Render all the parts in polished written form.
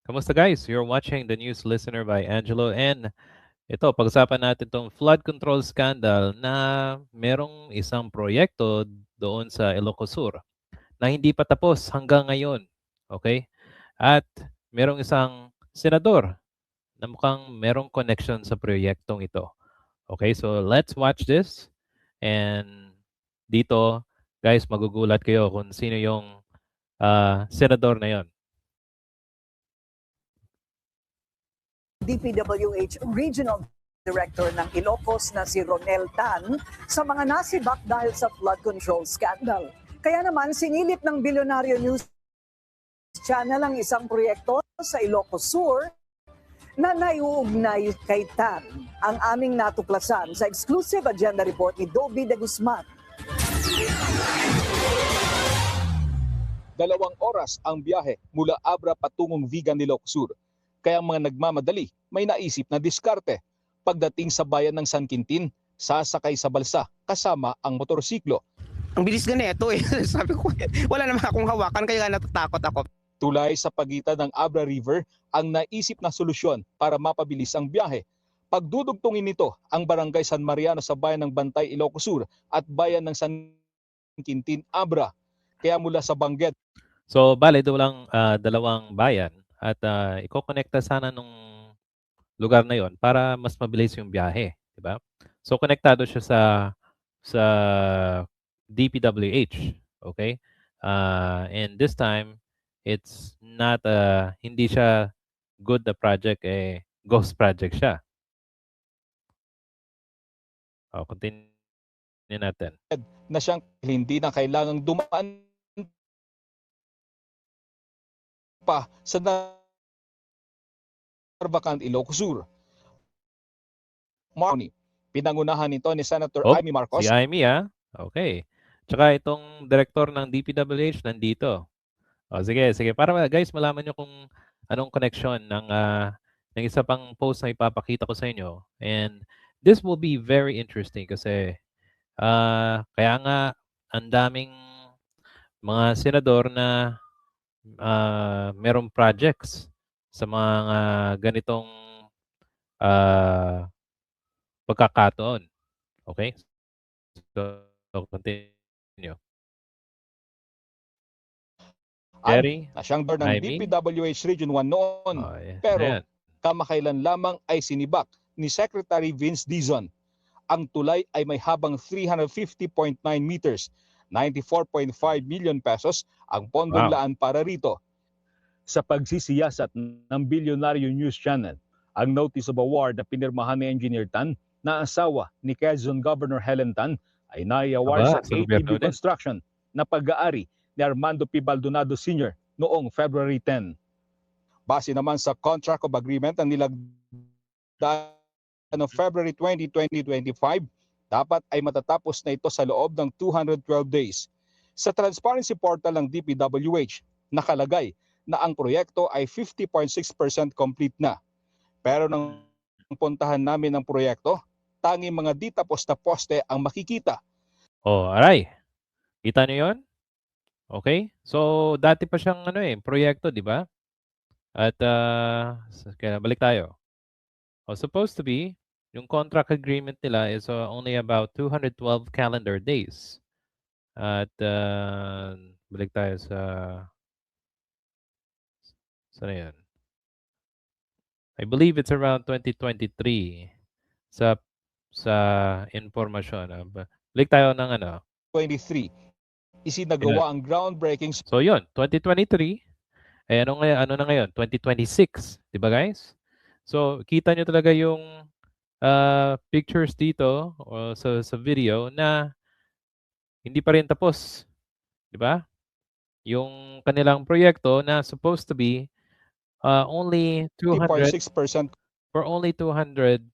Kamusta guys? You're watching the News Listener by Angelo and ito, pag-usapan natin tong flood control scandal na merong isang proyekto doon sa Ilocos Sur na hindi pa tapos hanggang ngayon. Okay? At merong isang senador na mukhang merong connection sa proyektong ito. Okay, so let's watch this. And dito, guys, magugulat kayo kung sino yung senador na yon. DPWH Regional Director ng Ilocos na si Ronel Tan sa mga nasibak dahil sa flood control scandal. Kaya naman sinilip ng Bilyonaryo News Channel ang isang proyekto sa Ilocos Sur na naiuugnay kay Tan. Ang aming natuklasan sa exclusive agenda report ni Dobby de Guzman. 2 oras ang biyahe mula Abra patungong Vigan, Ilocos Sur. Kaya ang mga nagmamadali may naisip na diskarte. Pagdating sa bayan ng San Quintin, sasakay sa balsa kasama ang motorsiklo. Ang bilis ganito eh. Sabi ko, wala naman akong hawakan kaya natatakot ako. Tulay sa pagitan ng Abra River ang naisip na solusyon para mapabilis ang biyahe. Pagdudugtungin nito ang barangay San Mariano sa bayan ng Bantay, Ilocos Sur at bayan ng San Quintin, Abra. Kaya mula sa Bangged. So, bale, lang dalawang bayan at i-connecta sana nung lugar na yon para mas mabilis yung biyahe, di ba? So, konektado siya sa DPWH, okay? And this time, it's not hindi siya good na project, ghost project siya. Continue natin. Na siyang hindi na kailangang dumaan pa sa Narvacan, Ilocos Sur. Marnie, pinangunahan nito ni Senator Amy Marcos. Si Amy, okay. Tsaka itong director ng DPWH nandito. Sige. Para guys, malaman nyo kung anong connection ng isa pang post na ipapakita ko sa inyo. And this will be very interesting kasi kaya nga ang daming mga senador na merong projects sa mga ganitong pagkakataon. Okay? So continue. Jerry, na siyang door ng DPWH Region 1 noon. Pero kamakailan lamang ay sinibak ni Secretary Vince Dizon. Ang tulay ay may habang 350.9 meters, 94.5 million pesos ang pondong laan para rito. Sa pagsisiyasat ng Bilyonaryo News Channel, ang Notice of Award na pinirmahan ni Engineer Tan na asawa ni Quezon Governor Helen Tan ay nai-award sa ATB Construction na pag-aari ni Armando P. Baldonado Sr. noong February 10. Base naman sa Contract of Agreement ang nilagdaan ng February 20, 2025, dapat ay matatapos na ito sa loob ng 212 days. Sa transparency portal ng DPWH, nakalagay na ang proyekto ay 50.6% complete na. Pero nang puntahan namin ang proyekto, tanging mga di tapos na poste ang makikita. Aray. Kita niyo 'yon? Okay? So, dati pa siyang proyekto, di ba? At kaya balik tayo. Supposed to be, yung contract agreement nila is only about 212 calendar days. At balik tayo sa saan yan? I believe it's around 2023 sa informasyon. Balik tayo ng 23. Isinagawa ang groundbreaking. So yun, 2023. Ano na ngayon? 2026. Di ba guys? So kita nyo talaga yung pictures dito o sa video na hindi pa rin tapos. Di ba? Yung kanilang proyekto na supposed to be only 200% for only 212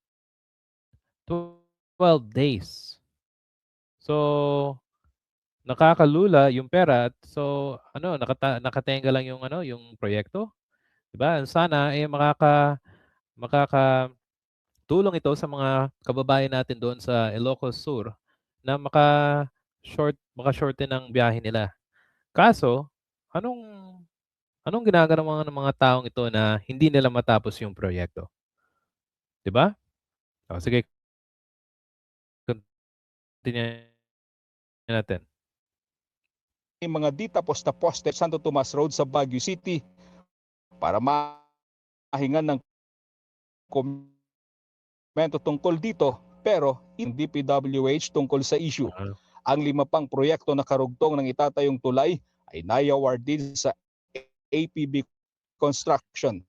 days. So nakakalula yung pera. So nakatenga lang yung yung proyekto. 'Di ba? Sana makakatulong ito sa mga kababayan natin doon sa Ilocos Sur na maka-shorten ang biyahe nila. Kaso, anong Anong ginagawa ng mga taong ito na hindi nila matapos yung proyekto? 'Di ba? O sige, continue natin. Yung mga di tapos na poste Santo Tomas Road sa Baguio City para mahingan ng komento tungkol dito, pero hindi DPWH tungkol sa issue. Ang 5 pang proyekto na karugtong ng itatayong tulay ay nai-award din sa APB Construction.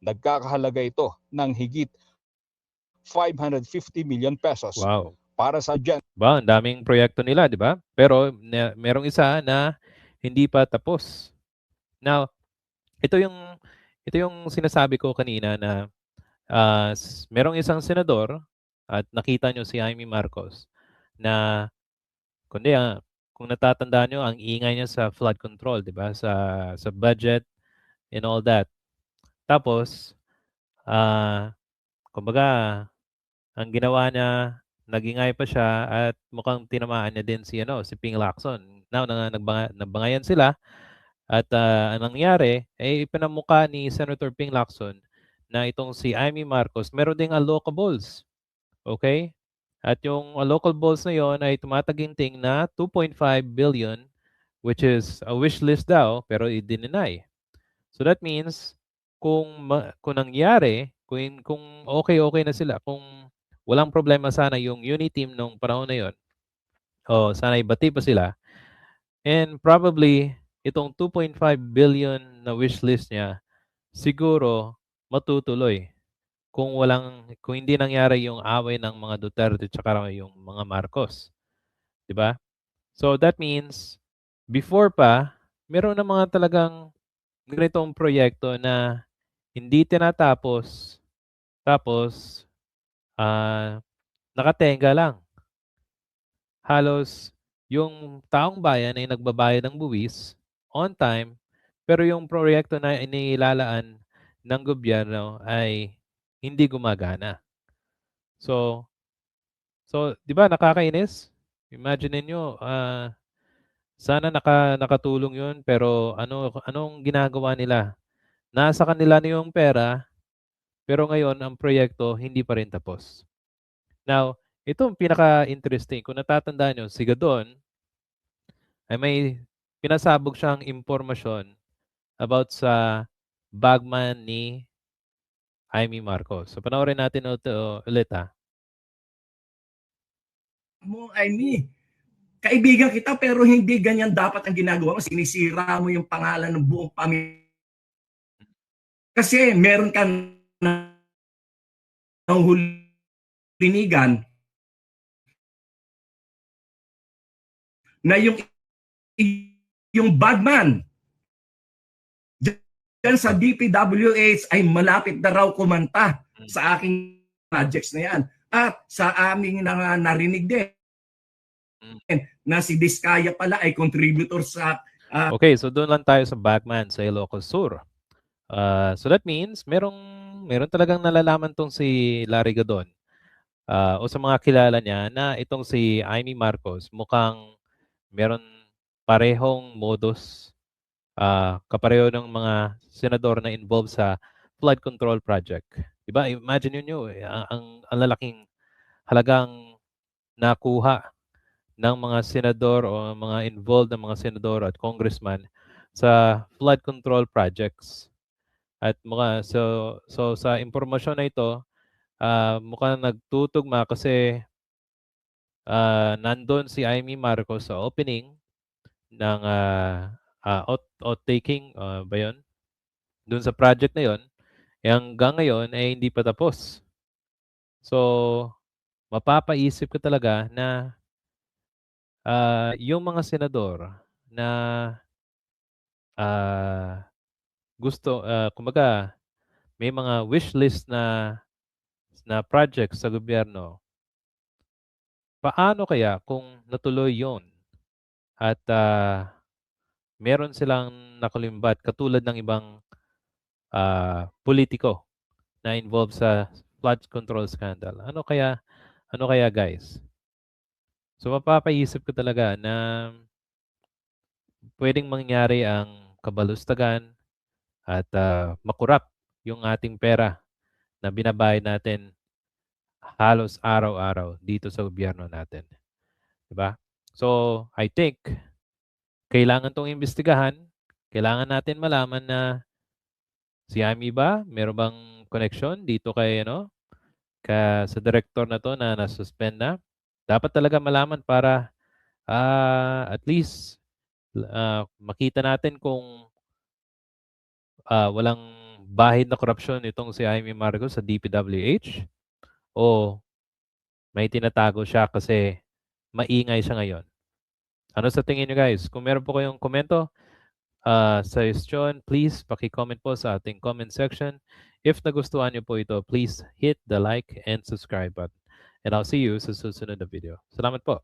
Nagkakahalaga ito ng higit 550 million pesos. Wow. Para sa dyan. Ba, ang daming proyekto nila, di ba? Pero merong isa na hindi pa tapos. Now, ito yung sinasabi ko kanina na merong isang senador at nakita nyo si Jaime Marcos na kung natatandaan nyo, ang ingay niya sa flood control, di ba? Sa budget and all that. Tapos, kumbaga, ang ginawa niya, nagingay pa siya at mukhang tinamaan niya din si Ping Lacson. Now, nagbangayan sila at ang nangyari, ipinamukha ni Senator Ping Lacson na itong si Jaime Marcos, meron ding allocables. Okay? At yung allocables na yon ay tumataginting na 2.5 billion, which is a wish list daw, pero i-deny. So that means, kung nangyari, kung okay na sila, kung walang problema sana yung unit team nung panahon na yon, o sana ibati pa sila, and probably itong 2.5 billion na wish list niya siguro matutuloy kung hindi nangyari yung away ng mga Duterte at yung mga Marcos. 'Di ba? So that means before pa meron na mga talagang ganitong proyekto na hindi tinatapos, tapos nakatenga lang. Halos yung taong bayan ay nagbabayad ng buwis on time, pero yung proyekto na inilalaan ng gobyerno ay hindi gumagana. So 'di ba nakakainis? Imagine niyo, sana nakatulong 'yun, pero anong ginagawa nila? Nasa kanila na yung pera, pero ngayon ang proyekto hindi pa rin tapos. Now, itong pinaka-interesting, kung natatandaan niyo, si Gadon ay may pinasabog siyang impormasyon about sa bagman ni Jaime Marcos. So panoorin natin ito ulit mo, Jaime, kaibigan kita pero hindi ganyan dapat ang ginagawa mo. Sinisira mo yung pangalan ng buong pamilya. Kasi meron ka ng hulinigan na yung bagman dyan sa DPWH ay malapit na raw kumanta sa aking projects na yan. At sa aming narinig din na si Diskaya pala ay contributor sa... Okay, so doon lang tayo sa bagman sa Ilocos Sur. So that means meron talagang nalalaman tong si Larry Gadon o sa mga kilala niya na itong si Jaime Marcos mukhang meron parehong modus, kapareho ng mga senador na involved sa flood control project. Diba? Imagine niyo ang lalaking halagang nakuha ng mga senador o mga involved na mga senador at congressman sa flood control projects. At so sa impormasyon na ito, mukhang nagtutugma kasi nandun si Jaime Marcos sa opening ng oath-taking ba yun? Doon sa project na yon, hanggang ngayon ay hindi pa tapos. So, mapapaisip ka talaga na yung mga senador na kumbaga, may mga wish list na projects sa gobyerno, paano kaya kung natuloy yon at meron silang nakulimbat katulad ng ibang politiko na involved sa flood control scandal? Ano kaya guys? So mapapaisip ko talaga na pwedeng mangyari ang kabalustagan at makurap yung ating pera na binabayad natin halos araw-araw dito sa gobyerno natin. Diba? So, I think, kailangan itong imbestigahan. Kailangan natin malaman na si Amy ba, meron bang connection dito kay, sa director na to na nasuspend na. Dapat talaga malaman para at least makita natin kung walang bahid na korupsyon itong si Amy Marcos sa DPWH o may tinatago siya kasi maingay siya ngayon. Ano sa tingin nyo guys? Kung meron po kayong komento, suggestion, please paki-comment po sa ating comment section. If nagustuhan nyo po ito, please hit the like and subscribe button. And I'll see you sa susunod na video. Salamat po.